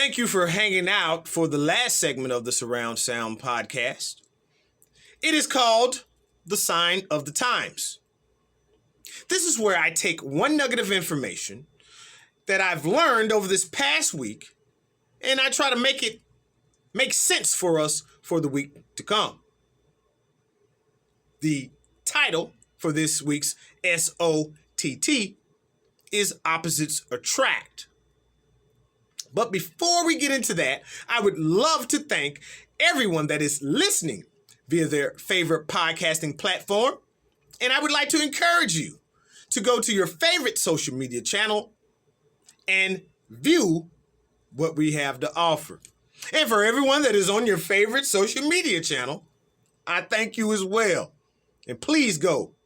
Thank you for hanging out for the last segment of the Surround Sound podcast. It is called The Sign of the Times. This is where I take one nugget of information that I've learned over this past week and I try to make it make sense for us for the week to come. The title for this week's SOTT is Opposites Attract. But before we get into that, I would love to thank everyone that is listening via their favorite podcasting platform. And I would like to encourage you to go to your favorite social media channel and view what we have to offer. And for everyone that is on your favorite social media channel, I thank you as well. And please go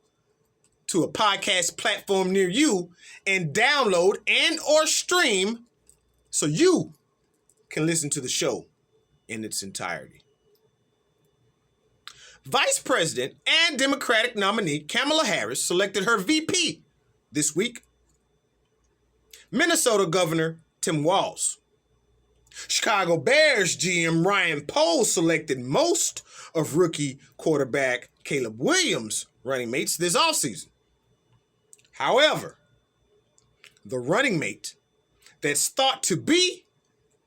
to a podcast platform near you and download and or stream so you can listen to the show in its entirety. Vice President and Democratic nominee Kamala Harris selected her VP this week. Minnesota Governor Tim Walz. Chicago Bears GM Ryan Poles selected most of rookie quarterback Caleb Williams' running mates this offseason. However, the running mate that's thought to be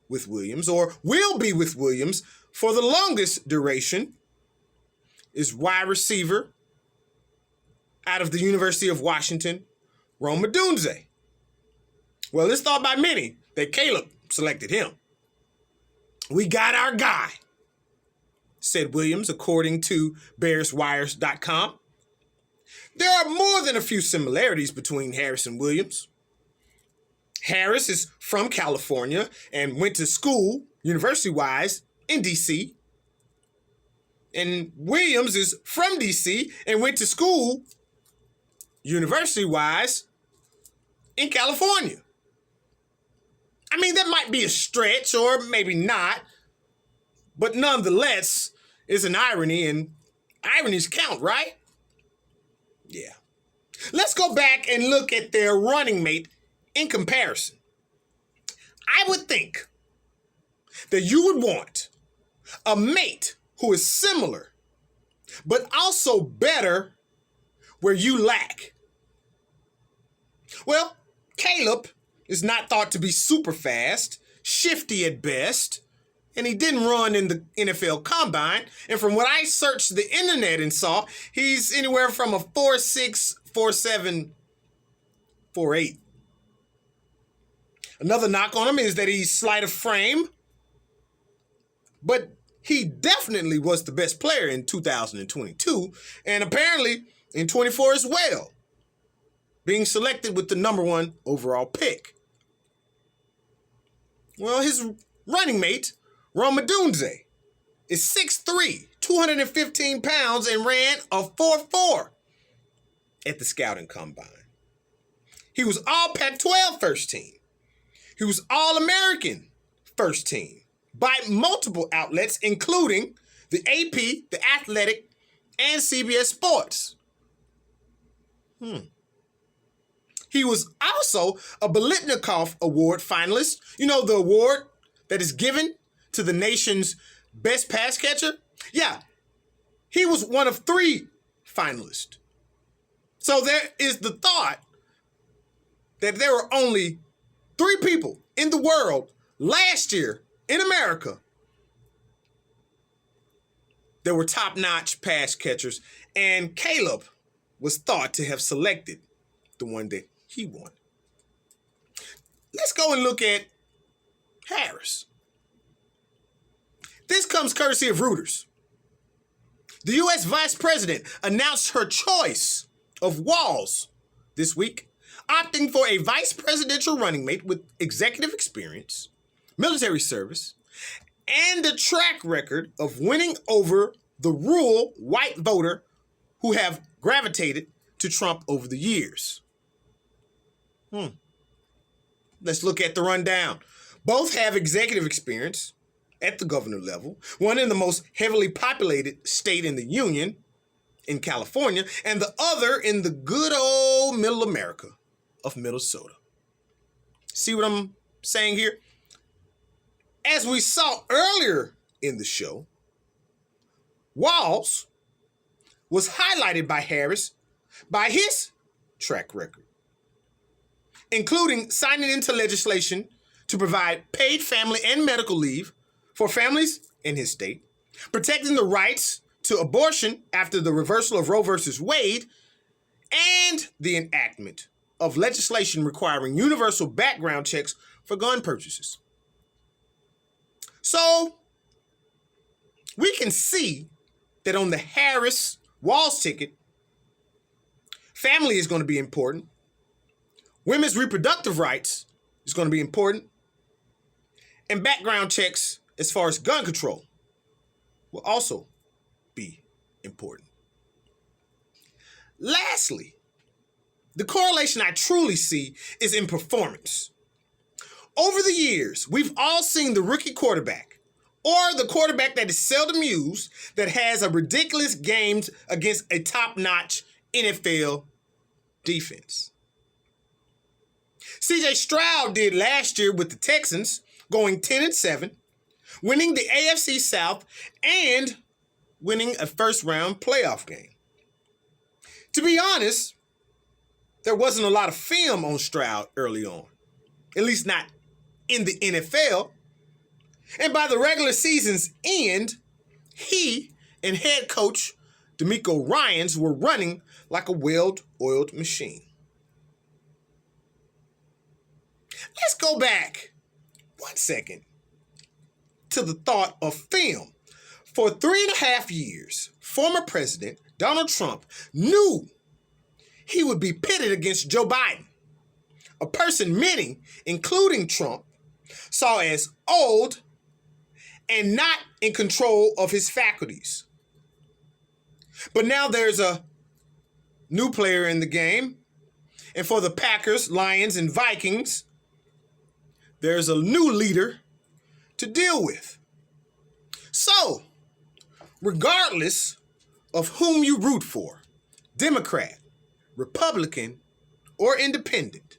with Williams or will be with Williams for the longest duration is wide receiver out of the University of Washington, Rome Odunze. Well, it's thought by many that Caleb selected him. We got our guy, said Williams, according to BearsWires.com. There are more than a few similarities between Harris and Williams. Harris is from California and went to school, university-wise, in D.C. And Williams is from D.C. and went to school, university-wise, in California. I mean, that might be a stretch or maybe not, but nonetheless, it's an irony, and ironies count, right? Yeah. Let's go back and look at their running mate in comparison. I would think that you would want a mate who is similar, but also better where you lack. Well, Caleb is not thought to be super fast, shifty at best, and he didn't run in the NFL Combine. And from what I searched the internet and saw, he's anywhere from a 4.6, 4.7, 4.8. Another knock on him is that he's slight of frame, but he definitely was the best player in 2022, and apparently in 24 as well, being selected with the number 1 overall pick. Well, his running mate, Rome Odunze, is 6'3", 215 pounds, and ran a 4.4 at the scouting combine. He was all Pac-12 first team. He was All-American first team by multiple outlets, including the AP, The Athletic, and CBS Sports. He was also a Biletnikoff Award finalist. You know, the award that is given to the nation's best pass catcher? Yeah, he was one of 3 finalists. So there is the thought that there were only 3 people in the world last year in America that were top-notch pass catchers, and Caleb was thought to have selected the one that he won. Let's go and look at Harris. This comes courtesy of Reuters. The U.S. Vice President announced her choice of Walz this week, opting for a vice presidential running mate with executive experience, military service, and a track record of winning over the rural white voter who have gravitated to Trump over the years. Let's look at the rundown. Both have executive experience at the governor level, one in the most heavily populated state in the union, in California, and the other in the good old middle America of Minnesota. See what I'm saying here? As we saw earlier in the show, Walz was highlighted by Harris by his track record, including signing into legislation to provide paid family and medical leave for families in his state, protecting the rights to abortion after the reversal of Roe v. Wade, and the enactment of legislation requiring universal background checks for gun purchases. So, we can see that on the Harris-Walz ticket, family is going to be important. Women's reproductive rights is going to be important. And background checks as far as gun control will also be important. Lastly, the correlation I truly see is in performance. Over the years, we've all seen the rookie quarterback or the quarterback that is seldom used that has a ridiculous game against a top-notch NFL defense. C.J. Stroud did last year with the Texans, going 10-7, winning the AFC South and winning a first-round playoff game. To be honest, there wasn't a lot of film on Stroud early on, at least not in the NFL. And by the regular season's end, he and head coach DeMeco Ryans were running like a well-oiled machine. Let's go back 1 second to the thought of film. For 3.5 years, former President Donald Trump knew he would be pitted against Joe Biden, a person many, including Trump, saw as old and not in control of his faculties. But now there's a new player in the game, and for the Packers, Lions, and Vikings, there's a new leader to deal with. So, regardless of whom you root for, Democrat, Republican, or Independent,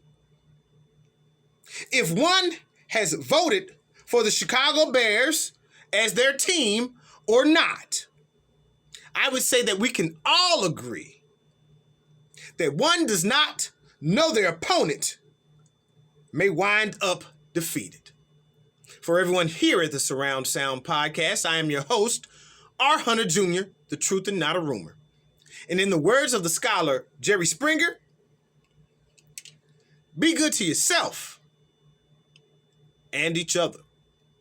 if one has voted for the Chicago Bears as their team or not, I would say that we can all agree that one does not know their opponent may wind up defeated. For everyone here at the Surround Sound Podcast, I am your host, R. Hunter Jr., the truth and not a rumor. And in the words of the scholar Jerry Springer, be good to yourself and each other.